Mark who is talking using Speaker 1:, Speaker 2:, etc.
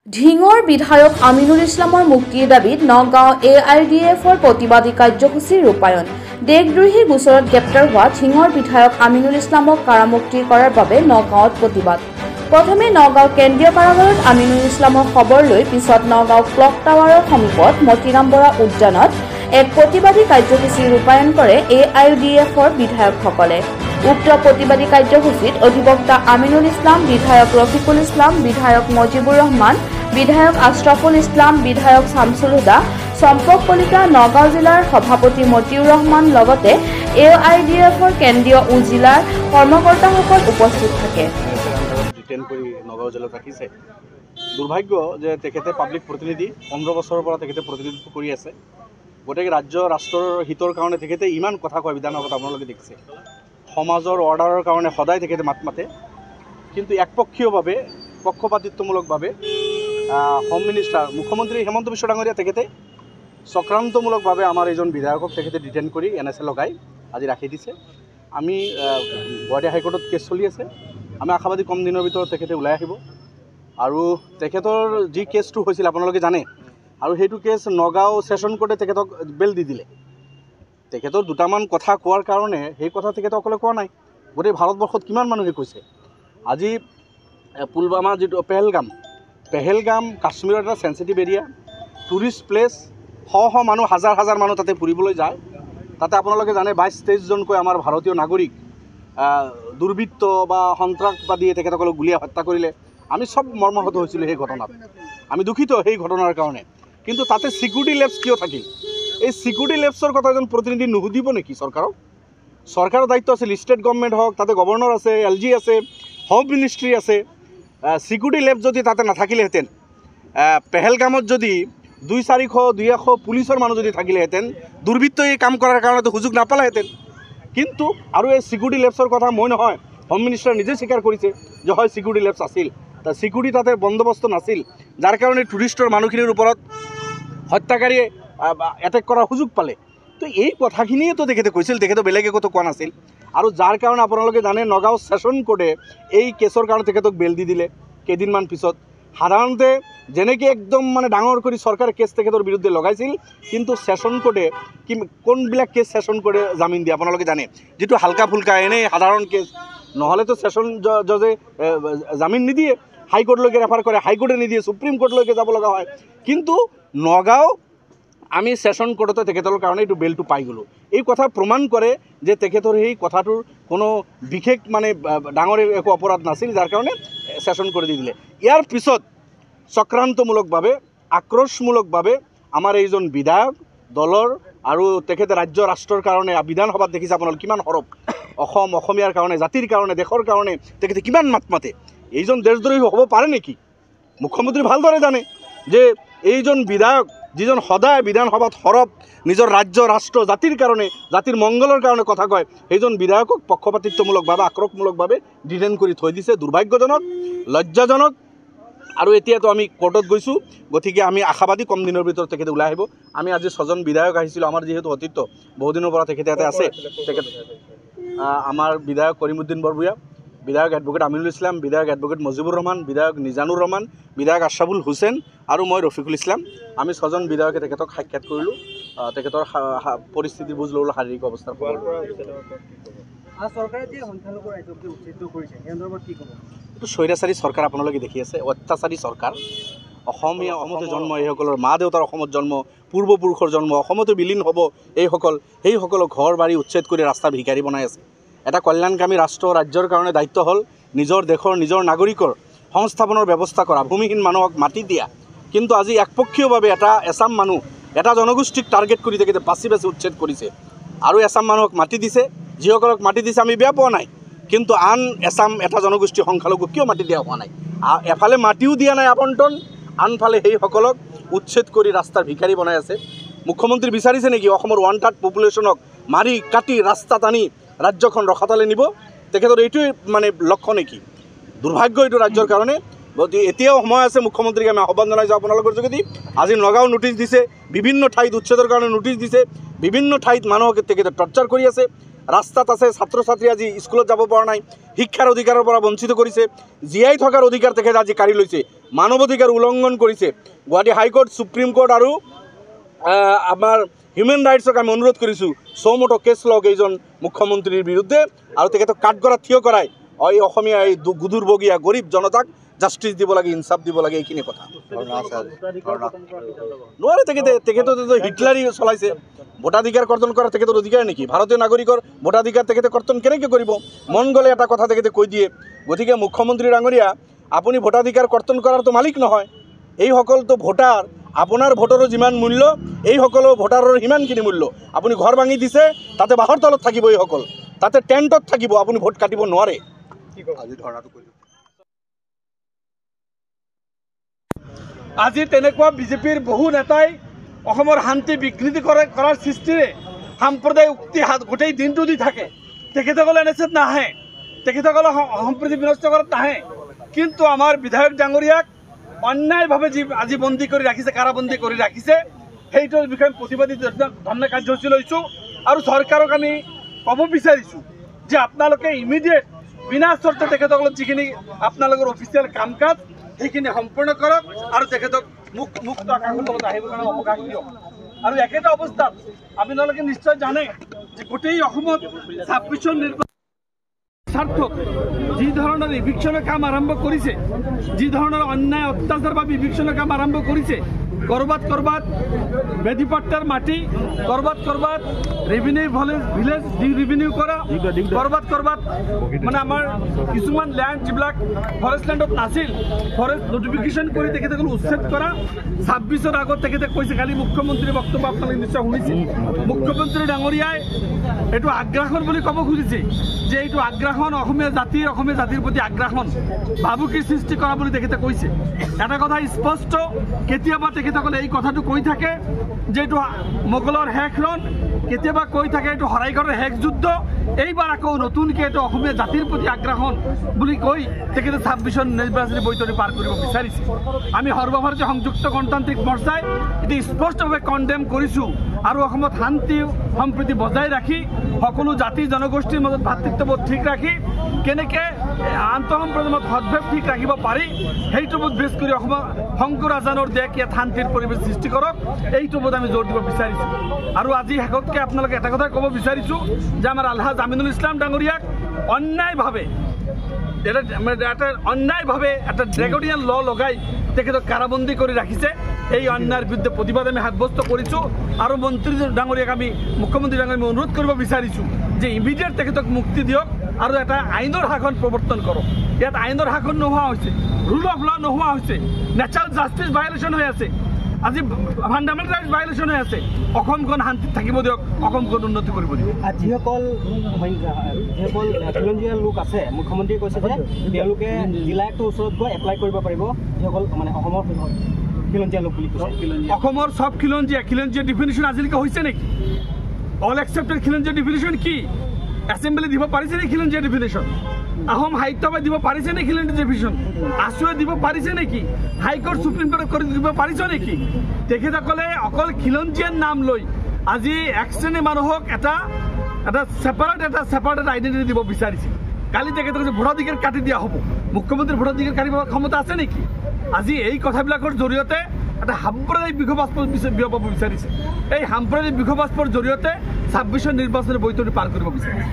Speaker 1: ঢিঙৰ বিধায়ক আমিনুল ইছলামৰ মুক্তিৰ দাবীত নগাঁও AIDFৰ প্ৰতিবাদী কাৰ্যসূচী ৰূপায়ণ। দেশদ্ৰোহীৰ গোচৰত গ্ৰেপ্তাৰ হোৱা ঢিঙৰ বিধায়ক আমিনুল ইছলামক কাৰামুক্তি কৰাৰ বাবে নগাঁৱত প্ৰতিবাদ। প্ৰথমে নগাঁও কেন্দ্ৰীয় কাৰাগাৰত আমিনুল ইছলামৰ খবৰ লৈ পিছত নগাঁও ক্লক টাৱাৰৰ সমীপত মতিৰাম বৰা উদ্যানত এক প্ৰতিবাদী কাৰ্যসূচী ৰূপায়ণ কৰে AIDFৰ বিধায়কসকলে। উক্ত প্ৰতিবাদী কাৰ্যসূচীত অধিবক্তা আমিনুল ইছলাম, বিধায়ক ৰফিকুল ইছলাম, বিধায়ক মজিবুৰ ৰহমান, বিধায়ক আশৰাফুল ইছলাম, বিধায়ক শামছুল হুদা, চম্পক কলিতা, নগাঁও জিলাৰ সভাপতি মতিউৰ ৰহমান লগতে AIDFৰ কেন্দ্ৰীয় জিলাৰ কৰ্মকৰ্তাসকল উপস্থিত থাকে।
Speaker 2: দুৰ্ভাগ্য যে তেখেতে পাব্লিক প্ৰতিনিধি 15 বছৰৰ পৰা তেখেতে প্ৰতিনিধিত্ব কৰি আছে। গোটেই ৰাজ্য ৰাষ্ট্ৰৰ হিতৰ কাৰণে তেখেতে ইমান কথা কয় বিধানসভাত আপোনালোকে দেখিছে। সমাজৰ অৰ্ডাৰৰ কাৰণে সদায় তেখেতে মাত মাতে, কিন্তু একপক্ষীয়ভাৱে পক্ষপাতিত্বমূলকভাৱে হোম মিনিষ্টাৰ মুখ্যমন্ত্ৰী হিমন্ত বিশ্ব ডাঙৰীয়া তেখেতে চক্ৰান্তমূলকভাৱে আমাৰ এজন বিধায়কক তেখেতে ডিটেইন কৰি NSA লগাই আজি ৰাখি দিছে। আমি গুৱাহাটী হাইকোৰ্টত কেছ চলি আছে। আমি আশাবাদী কম দিনৰ ভিতৰত তেখেতে ওলাই আহিব আৰু তেখেতৰ যি কেছটো হৈছিল আপোনালোকে জানে, আৰু সেইটো কেছ নগাঁও ছেশ্যন কোৰ্টে তেখেতক বেল দি দিলে। তেখেতৰ দুটামান কথা কোৱাৰ কাৰণে সেই কথা তেখেতে অকলে কোৱা নাই, গোটেই ভাৰতবৰ্ষত কিমান মানুহে কৈছে। আজি পুলৱামা যিটো পেহেলগাম কাশ্মীৰৰ এটা চেঞ্চিটিভ এৰিয়া, টুৰিষ্ট প্লেচ, শ মানুহ হাজাৰ মানুহ তাতে ফুৰিবলৈ যায়। তাতে আপোনালোকে জানে 22-23জনকৈ আমাৰ ভাৰতীয় নাগৰিক দুৰ্বৃত্ত বা সন্ত্ৰাসবাদীয়ে তেখেতসকলক গুলীয়াই হত্যা কৰিলে। আমি চব মৰ্মাহত হৈছিলোঁ সেই ঘটনাত, আমি দুখিত সেই ঘটনাৰ কাৰণে। কিন্তু তাতে ছিকিউৰিটি লেবছ কিয় থাকিল? এই ছিকিউৰিটি লেবছৰ কথা এজন প্ৰতিনিধি নুসুধিব নেকি চৰকাৰক? চৰকাৰৰ দায়িত্ব আছিল, ষ্টেট গভৰ্ণমেণ্ট হওক, তাতে গভৰ্ণৰ আছে, LG আছে, হোম মিনিষ্ট্ৰী আছে। ছিকিউৰিটি লেব যদি তাতে নাথাকিলেহেঁতেন, পেহেলগামত যদি 200-400-200 পুলিচৰ মানুহ যদি থাকিলেহেঁতেন, দুৰ্বৃত্তই এই কাম কৰাৰ কাৰণেতো সুযোগ নাপালেহেঁতেন। কিন্তু আৰু এই ছিকিউৰিটি লেবছৰ কথা মই নহয়, হোম মিনিষ্টাৰে নিজে স্বীকাৰ কৰিছে যে হয় ছিকিউৰিটি লেবছ আছিল, ছিকিউৰিটি তাতে বন্দোবস্ত নাছিল, যাৰ কাৰণে টুৰিষ্টৰ মানুহখিনিৰ ওপৰত হত্যাকাৰীয়ে এটেক কৰাৰ সুযোগ পালে। তো এই কথাখিনিয়েতো তেখেতে কৈছিল, তেখেতে বেলেগ একোতো কোৱা নাছিল। আৰু যাৰ কাৰণে আপোনালোকে জানে নগাঁও ছেশ্যন কোৰ্টে এই কেছৰ কাৰণে তেখেতক বেল দি দিলে কেইদিনমান পিছত। সাধাৰণতে যেনেকৈ একদম ডাঙৰ কৰি চৰকাৰে কেছ তেখেতৰ বিৰুদ্ধে লগাইছিল, কিন্তু ছেশ্যন কোৰ্টে কোনবিলাক কেছ ছেশ্যন কোৰ্টে জামিন দিয়ে আপোনালোকে জানে, যিটো হালকা ফুলকা এনেই সাধাৰণ কেছ নহ'লেতো ছেশ্যন জজে জামিন নিদিয়ে, হাইকোৰ্টলৈকে ৰেফাৰ কৰে, হাইকোৰ্টে নিদিয়ে, সুপ্ৰিম কোৰ্টলৈকে যাব লগা হয়। কিন্তু নগাঁও আমি ছেশ্যন কোৰ্টতে তেখেতৰ কাৰণে এইটো বেলটো পাই গ'লোঁ। এই কথা প্ৰমাণ কৰে যে তেখেতৰ সেই কথাটোৰ কোনো বিশেষ ডাঙৰ একো অপৰাধ নাছিল, যাৰ কাৰণে ছেশ্যন কোৰ্টে দি দিলে। ইয়াৰ পিছত চক্ৰান্তমূলকভাৱে আক্ৰোশমূলকভাৱে আমাৰ এইজন বিধায়ক দলৰ আৰু তেখেতে ৰাজ্য ৰাষ্ট্ৰৰ কাৰণে বিধানসভাত দেখিছে আপোনালোকে কিমান সৰব, অসমীয়াৰ কাৰণে, জাতিৰ কাৰণে, দেশৰ কাৰণে তেখেতে কিমান মাত মাতে। এইজন দেশদ্ৰোহী হ'ব পাৰে নেকি? মুখ্যমন্ত্ৰী ভালদৰে জানে যে এইজন বিধায়ক যিজন সদায় বিধানসভাত সৰব, নিজৰ ৰাজ্য ৰাষ্ট্ৰ জাতিৰ কাৰণে, জাতিৰ মংগলৰ কাৰণে কথা কয়, সেইজন বিধায়কক পক্ষপাতিত্বমূলকভাৱে আক্ৰোশমূলকভাৱে ডিটেইন কৰি থৈ দিছে। দুৰ্ভাগ্যজনক, লজ্জাজনক। আৰু এতিয়াতো আমি কোৰ্টত গৈছোঁ, গতিকে আমি আশাবাদী কম দিনৰ ভিতৰত তেখেতে ওলাই আহিব। আমি আজি 6জন বিধায়ক আহিছিলোঁ, আমাৰ যিহেতু অতীত বহুদিনৰ পৰা তেখেতে ইয়াতে আছে। তেখেত আমাৰ বিধায়ক কৰিমউদ্দিন বৰভূঞা, বিধায়ক এডভোকেট আমিনুল ইছলাম, বিধায়ক এডভোকেট মজিবুৰ ৰহমান, বিধায়ক নিজানুৰ ৰহমান, বিধায়ক আশৰাফুল হুছেইন আৰু মই ৰফিকুল ইছলাম। আমি 6জন বিধায়কে তেখেতক সাক্ষাৎ কৰিলোঁ, তেখেতৰ পৰিস্থিতি বুজ ল'লোঁ, শাৰীৰিক অৱস্থাৰ খবৰ। এইটো স্বৈৰাচাৰী চৰকাৰ আপোনালোকে দেখি আছে, অত্যাচাৰী চৰকাৰ। অসমতে জন্ম, এইসকলৰ মা দেউতাৰ অসমত জন্ম, পূৰ্বপুৰুষৰ জন্ম, অসমতে বিলীন হ'ব সেইসকলক ঘৰ বাৰী উচ্ছেদ কৰি ৰাস্তাৰ ভিকাৰী বনাই আছে। এটা কল্যাণকামী ৰাষ্ট্ৰ ৰাজ্যৰ কাৰণে দায়িত্ব হ'ল নিজৰ দেশৰ, নিজৰ নাগৰিকৰ সংস্থাপনৰ ব্যৱস্থা কৰা, ভূমিহীন মানুহক মাটি দিয়া। কিন্তু আজি একপক্ষীয়ভাৱে এছাম মানুহ, এটা জনগোষ্ঠীক টাৰ্গেট কৰি তেখেতে বাছি উচ্ছেদ কৰিছে আৰু এছাম মানুহক মাটি দিছে। যিসকলক মাটি দিছে আমি বেয়া পোৱা নাই, কিন্তু আন এছাম এটা জনগোষ্ঠী সংখ্যালঘু কিয় মাটি দিয়া হোৱা নাই? এফালে মাটিও দিয়া নাই আবণ্টন, আনফালে সেইসকলক উচ্ছেদ কৰি ৰাস্তাৰ ভিকাৰী বনাই আছে। মুখ্যমন্ত্ৰী বিচাৰিছে নেকি অসমৰ 1/3 পপুলেশ্যনক মাৰি কাটি ৰাস্তাত আনি ৰাজ্যখন ৰখাতালে নিব? তেখেতৰ এইটোৱে লক্ষ্য নেকি? দুৰ্ভাগ্য এইটো ৰাজ্যৰ কাৰণে। গতিকে এতিয়াও সময় আছে, মুখ্যমন্ত্ৰীক আমি আহ্বান জনাইছোঁ আপোনালোকৰ যোগেদি। আজি নগাঁও নোটিছ দিছে, বিভিন্ন ঠাইত উচ্ছেদৰ কাৰণে নোটিছ দিছে, বিভিন্ন ঠাইত মানুহক তেখেতে টৰ্চাৰ কৰি আছে। ৰাস্তাত আছে, ছাত্ৰ ছাত্ৰী আজি স্কুলত যাব পৰা নাই, শিক্ষাৰ অধিকাৰৰ পৰা বঞ্চিত কৰিছে, জীয়াই থকাৰ অধিকাৰ তেখেতে আজি কাঢ়ি লৈছে। মানৱাধিকাৰ উলংঘন কৰিছে। গুৱাহাটী হাইকোৰ্ট, সুপ্ৰিম কোৰ্ট আৰু আমাৰ হিউমেন ৰাইটছক আমি অনুৰোধ কৰিছোঁ চৌমতো কেছ লওক এইজন মুখ্যমন্ত্ৰীৰ বিৰুদ্ধে আৰু তেখেতক কাঠগড়াত থিয় কৰাই এই অসমীয়া এই গুদুৰবগীয়া গৰীব জনতাক জাষ্টিছ দিব লাগে, ইনচাফ দিব লাগে, এইখিনি কথা। নোৱাৰে তেখেতে হিটলাৰী চলাইছে। ভোটাধিকাৰ কৰ্তন কৰা তেখেতৰ অধিকাৰ নেকি? ভাৰতীয় নাগৰিকৰ ভোটাধিকাৰ তেখেতে কৰ্তন কেনেকৈ কৰিব? মন গ'লে এটা কথা তেখেতে কৈ দিয়ে। গতিকে মুখ্যমন্ত্ৰী ডাঙৰীয়া, আপুনি ভোটাধিকাৰ কৰ্তন কৰাৰতো মালিক নহয়। এইসকলতো ভোটাৰ, আপোনাৰ ভোটৰো যিমান মূল্য এইসকলো ভোটাৰৰ সিমানখিনি মূল্য। আপুনি ঘৰ ভাঙি দিছে, তাতে বাঁহৰ তলত থাকিব এইসকল, তাতে টেণ্টত থাকিব, আপুনি ভোট কাটিব নোৱাৰে।
Speaker 3: আজি তেনেকুৱা বিজেপিৰ বহু নেতাই অসমৰ শান্তি বিঘ্নিত কৰাৰ সৃষ্টিৰে সাম্প্ৰদায়িক উক্তি গোটেই দিনটো দি থাকে। তেখেতসকলে এনেচেত নাহে, তেখেতসকলে সম্প্ৰীতি বিনষ্ট কৰাত নাহে। কিন্তু আমাৰ বিধায়ক ডাঙৰীয়াক অন্যায়ভাৱে যি আজি বন্দী কৰি ৰাখিছে, কাৰাবন্দী কৰি ৰাখিছে, সেইটোৰ বিষয়ে প্ৰতিবাদী ধৰ্ণা কাৰ্যসূচী লৈছোঁ। আৰু চৰকাৰক আমি ক'ব বিচাৰিছোঁ যে আপোনালোকে ইমিডিয়েট বিনা চৰ্তে তেখেতসকলক যিখিনি আপোনালোকৰ অফিচিয়েল কাম কাজ সেইখিনি সম্পূৰ্ণ কৰক আৰু তেখেতক মুক্ত আকাশৰ তলত আহিবৰ কাৰণে অৱকাশ দিয়ক। আৰু একেটা অৱস্থাত আপোনালোকে নিশ্চয় জানে যে গোটেই অসমত 26 নিৰ্বাচন স্বাৰ্থত যি ধৰণৰ ইভিকশ্যনৰ কাম আৰম্ভ কৰিছে, যি ধৰণৰ অন্যায় অত্যাচাৰ বা ইভিকশ্যনৰ কাম আৰম্ভ কৰিছে, কৰবাত বেদীপট্টাৰ মাটি, কৰবাত ৰেভিনিউ ভিলেজ ৰিভিনিউ কৰা, কৰবাত মানে আমাৰ কিছুমান লেণ্ড যিবিলাক ফৰেষ্ট লেণ্ডত নাছিল, ফৰেষ্ট নটিফিকেশ্যন কৰি তেখেতসকল উচ্ছেদ কৰা। 26ৰ আগত তেখেতে কৈছে, কালি মুখ্যমন্ত্ৰীৰ বক্তব্য আপোনালোকে নিশ্চয় শুনিছে, মুখ্যমন্ত্ৰী ডাঙৰীয়াই এইটো আগ্ৰাসন বুলি ক'ব খুজিছে যে এইটো আগ্ৰাসন অসমীয়া জাতিৰ প্ৰতি আগ্ৰাসন, ভাবুকিৰ সৃষ্টি কৰা বুলি তেখেতে কৈছে। এটা কথা স্পষ্ট, কেতিয়াবা তেখেতসকলে এই কথাটো কৈ থাকে যে এইটো মোগলৰ শেষ ৰণ, কেতিয়াবা কৈ থাকে এইটো শৰাইঘাটৰ শেষ যুদ্ধ, এইবাৰ আকৌ নতুনকৈ এইটো অসমীয়া জাতিৰ প্ৰতি আগ্ৰাসন বুলি কৈ তেখেতে 26 নিৰ্বাচনী বৈতৰণি পাৰ কৰিব বিচাৰিছে। আমি সৰ্বভাৰতীয় সংযুক্ত গণতান্ত্ৰিক মৰ্চাই এটি স্পষ্টভাৱে কণ্ডেম কৰিছোঁ আৰু অসমত শান্তি সম্প্ৰীতি বজাই ৰাখি সকলো জাতি জনগোষ্ঠীৰ মাজত ভাতৃত্ববোধ ঠিক ৰাখি কেনেকৈ আন্তঃসম্প্ৰদায়ত সদ্ভাৱ ঠিক ৰাখিব পাৰি সেইটো বোধ বেছ কৰি অসমৰ শংকৰ আজানৰ দেশ ইয়াত শান্তিৰ পৰিৱেশ সৃষ্টি কৰক, এইটো বোধ আমি জোৰ দিব বিচাৰিছোঁ। আৰু আজি শেষতকৈ আপোনালোকে এটা কথাই ক'ব বিচাৰিছোঁ যে আমাৰ আলহাজ আমিনুল ইছলাম ডাঙৰীয়াক অন্যায়ভাৱে এটা ড্ৰেগনিয়ান ল লগাই তেখেতক কাৰাবন্দী কৰি ৰাখিছে। এই অন্যায়ৰ বিৰুদ্ধে প্ৰতিবাদ আমি সাব্যস্ত কৰিছোঁ আৰু মন্ত্ৰী ডাঙৰীয়াক আমি মুখ্যমন্ত্ৰী ডাঙৰীয়াক আমি অনুৰোধ কৰিব বিচাৰিছোঁ যে ইমিডিয়েট তেখেতক মুক্তি দিয়ক আৰু এটা আইনৰ শাসন প্ৰৱৰ্তন কৰক। ইয়াত আইনৰ শাসন নোহোৱা হৈছে, ৰুল অফ ল নোহোৱা হৈছে, নেচাৰেল জাষ্টিছ ভায়লেশ্যন হৈ আছে, আজি ফাণ্ডামেণ্টেল ৰাইটছ ভায়লেশ্যন হৈ আছে। অসমখন শান্তিত থাকিব দিয়ক, অসমখন উন্নতি কৰিব দিয়ক।
Speaker 4: যিসকল খিলঞ্জীয়া লোক আছে, মুখ্যমন্ত্ৰীয়ে কৈছে যে তেওঁলোকে জিলা আয়ুক্তৰ ওচৰত গৈ এপ্লাই কৰিব পাৰিব, যিসকল মানে অসমৰ খিলঞ্জীয়া লোক বুলি কৈছে।
Speaker 3: অসমৰ চব খিলঞ্জীয়া ডিফিনিশ্যন আজিলৈকে হৈছে নেকি? অল একচেপ্টেড খিলঞ্জীয়া ডিফিনিশ্যন কি? এছেম্বলি দিব পাৰিছে নেকি খিলঞ্জীয়া ডিফিনিশ্যন? আহোম সাহিত্যসভাই দিব পাৰিছে নেকি খিলঞ্জীয়া ডিফিনিশ্যন? আছুৱে দিব পাৰিছে নেকি? হাইকোৰ্ট সুপ্ৰিম কোৰ্টে কৰি দিব পাৰিছে নেকি? তেখেতসকলে অকল খিলঞ্জীয়াৰ নাম লৈ আজি এক শ্ৰেণীৰ মানুহক এটা ছেপাৰেট আইডেণ্টিটি দিব বিচাৰিছে। কালি তেখেতক ভোটাধিকাৰ কাটি দিয়া হ'ব, মুখ্যমন্ত্ৰীৰ ভোটাধিকাৰ কাটিবৰ ক্ষমতা আছে নেকি? আজি এই কথাবিলাকৰ জৰিয়তে এটা সাম্প্ৰদায়িক বিঘবাস্প বিয়পাব বিচাৰিছে। এই সাম্প্ৰদায়িক বিঘবাস্পৰ জৰিয়তে 26 নিৰ্বাচনী বৈতৰণি পাৰ কৰিব বিচাৰিছে।